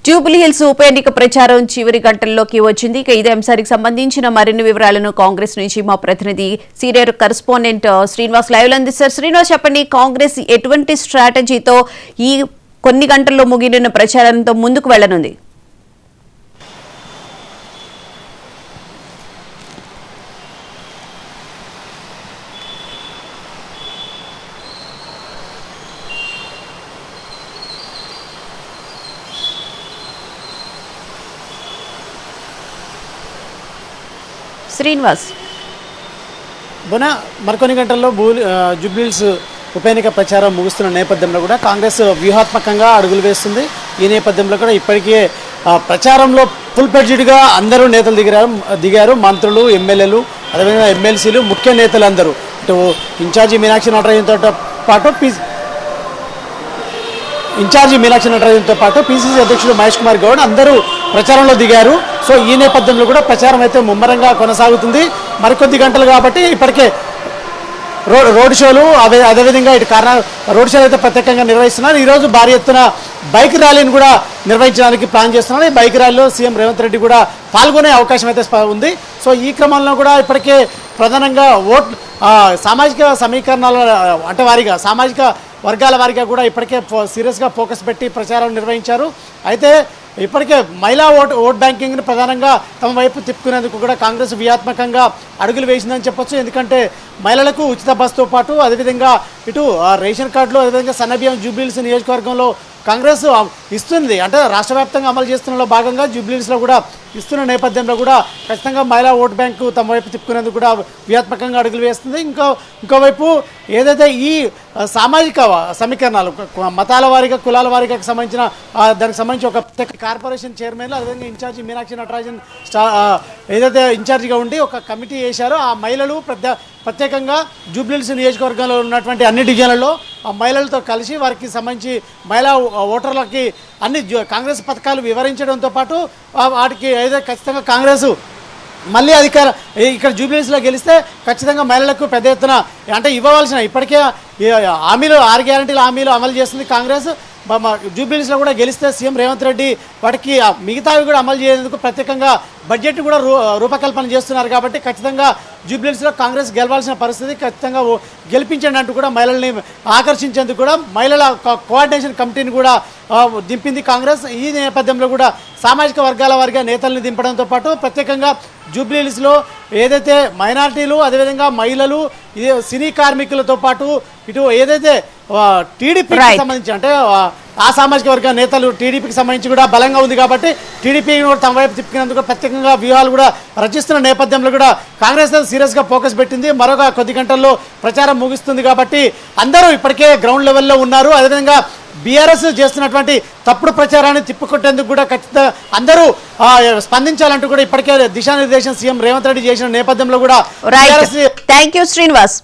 Jubilee hills ఉప ఎన్నిక ప్రచారం చివరి గంటల్లోకి వచ్చింది. ఇదే అంశానికి సంబంధించిన మరిన్ని వివరాలను కాంగ్రెస్ నుంచి మా ప్రతినిధి సీనియర్ కరెస్పాండెంట్ శ్రీనివాస్ లైవ్ లో అందిస్తారు. శ్రీనివాస్, చెప్పండి, కాంగ్రెస్ ఎటువంటి స్ట్రాటజీతో ఈ కొన్ని గంటల్లో ముగిన ప్రచారంతో ముందుకు వెళ్లనుంది? శ్రీనివాస్, మరికొన్ని గంటల్లో జూబ్లీ హిల్స్ ఉప ఎన్నిక ప్రచారం ముగుస్తున్న నేపథ్యంలో కూడా కాంగ్రెస్ వ్యూహాత్మకంగా అడుగులు వేస్తుంది. ఈ నేపథ్యంలో కూడా ఇప్పటికే ప్రచారంలో ఫుల్ ఫ్లెడ్జ్డ్గా అందరూ నేతలు దిగారు. మంత్రులు, ఎమ్మెల్యేలు, అదేవిధంగా ఎమ్మెల్సీలు, ముఖ్య నేతలు అందరూ, ఇటు ఇన్ఛార్జి మీనాక్షి నటరాజన్తో పాటు పిసిసి అధ్యక్షుడు మహేష్ కుమార్ గౌడ్ అందరూ ప్రచారంలో దిగారు. సో ఈ నేపథ్యంలో కూడా ప్రచారం అయితే ముమ్మరంగా కొనసాగుతుంది. మరికొద్ది గంటలు కాబట్టి ఇప్పటికే రోడ్ షోలు అదేవిధంగా ఇటు రోడ్ షోలు అయితే ప్రత్యేకంగా నిర్వహిస్తున్నారు. ఈరోజు భారీ ఎత్తున బైక్ ర్యాలీని కూడా నిర్వహించడానికి ప్లాన్ చేస్తున్నారు. ఈ బైక్ ర్యాలీలో సీఎం రేవంత్ రెడ్డి కూడా పాల్గొనే అవకాశం అయితే ఉంది. సో ఈ క్రమంలో కూడా ఇప్పటికే ప్రధానంగా సామాజిక సమీకరణాల అంటే వారిగా సామాజిక వర్గాల వారిగా కూడా ఇప్పటికే సీరియస్గా ఫోకస్ పెట్టి ప్రచారం నిర్వహించారు. అయితే ఇప్పటికే మహిళా ఓట్ బ్యాంకింగ్ని ప్రధానంగా తమ వైపు తిప్పుకునేందుకు కూడా కాంగ్రెస్ వ్యూహాత్మకంగా అడుగులు వేసిందని చెప్పొచ్చు. ఎందుకంటే మహిళలకు ఉచిత బస్సుతో పాటు అదేవిధంగా ఇటు రేషన్ కార్డులు, అదేవిధంగా సన్నబియ్యం జూబ్లీ హిల్స్ నియోజకవర్గంలో కాంగ్రెస్ ఇస్తుంది. అంటే రాష్ట్ర వ్యాప్తంగా అమలు చేస్తున్న భాగంగా జూబ్లీ హిల్స్లో కూడా ఇస్తున్న నేపథ్యంలో కూడా ఖచ్చితంగా మహిళా ఓటు బ్యాంకు తమ వైపు తిప్పుకునేందుకు కూడా వ్యూహాత్మకంగా అడుగులు వేస్తుంది. ఇంకోవైపు ఏదైతే ఈ సామాజిక సమీకరణాలు మతాల వారీగా, కులాల వారీగా సంబంధించిన దానికి సంబంధించి ఒక ప్రత్యేక కార్పొరేషన్ చైర్మన్లు, అదేవిధంగా ఇన్ఛార్జి మీనాక్షి నటరాజన్ ఏదైతే ఇన్ఛార్జిగా ఉండి ఒక కమిటీ వేశారో ఆ మహిళలు ప్రత్యేకంగా జూబ్లీ హిల్స్ నియోజకవర్గంలో ఉన్నటువంటి అన్ని డివిజన్లలో ఆ మహిళలతో కలిసి వారికి సంబంధించి మహిళా ఓటర్లకి అన్ని కాంగ్రెస్ పథకాలు వివరించడంతో పాటు వాటికి ఏదైతే ఖచ్చితంగా కాంగ్రెస్ మళ్ళీ ఇక్కడ జూబ్లీ హిల్స్లో గెలిస్తే ఖచ్చితంగా మహిళలకు పెద్ద ఎత్తున అంటే ఇవ్వవలసిన ఇప్పటికే హామీలు 6 గ్యారెంటీల హామీలు అమలు చేస్తుంది కాంగ్రెస్. జూబ్లీ హిల్స్లో కూడా గెలిస్తే సీఎం రేవంత్ రెడ్డి వాటికి మిగతావి కూడా అమలు చేసేందుకు ప్రత్యేకంగా బడ్జెట్ కూడా రూపకల్పన చేస్తున్నారు. కాబట్టి ఖచ్చితంగా జూబ్లీ హిల్స్లో కాంగ్రెస్ గెలవాల్సిన పరిస్థితి, ఖచ్చితంగా గెలిపించండి అంటూ కూడా మహిళల్ని ఆకర్షించేందుకు కూడా మహిళల కోఆర్డినేషన్ కమిటీని కూడా దింపింది కాంగ్రెస్. ఈ నేపథ్యంలో కూడా సామాజిక వర్గాల వారిగా నేతల్ని దింపడంతో పాటు ప్రత్యేకంగా జూబ్లీ హిల్స్లో ఏదైతే మైనారిటీలు, అదేవిధంగా మహిళలు, సినీ కార్మికులతో పాటు ఇటు ఏదైతే టీడీపీకి సంబంధించి అంటే ఆ సామాజిక వర్గ నేతలు టీడీపీకి సంబంధించి కూడా బలంగా ఉంది. కాబట్టి టీడీపీని కూడా తమ వైపు తిప్పుకునేందుకు ప్రత్యేకంగా వ్యూహాలు కూడా రచిస్తున్న నేపథ్యంలో కూడా కాంగ్రెస్ సీరియస్గా ఫోకస్ పెట్టింది. మరొక కొద్ది గంటల్లో ప్రచారం ముగుస్తుంది కాబట్టి అందరూ ఇప్పటికే గ్రౌండ్ లెవెల్లో ఉన్నారు. అదేవిధంగా బీఆర్ఎస్ చేస్తున్నటువంటి తప్పుడు ప్రచారాన్ని తిప్పుకొట్టేందుకు కూడా ఖచ్చితంగా అందరూ స్పందించాలంటూ కూడా ఇప్పటికే దిశానిర్దేశం సీఎం రేవంత్ రెడ్డి చేసిన నేపథ్యంలో కూడా థ్యాంక్ యూ శ్రీనివాస్.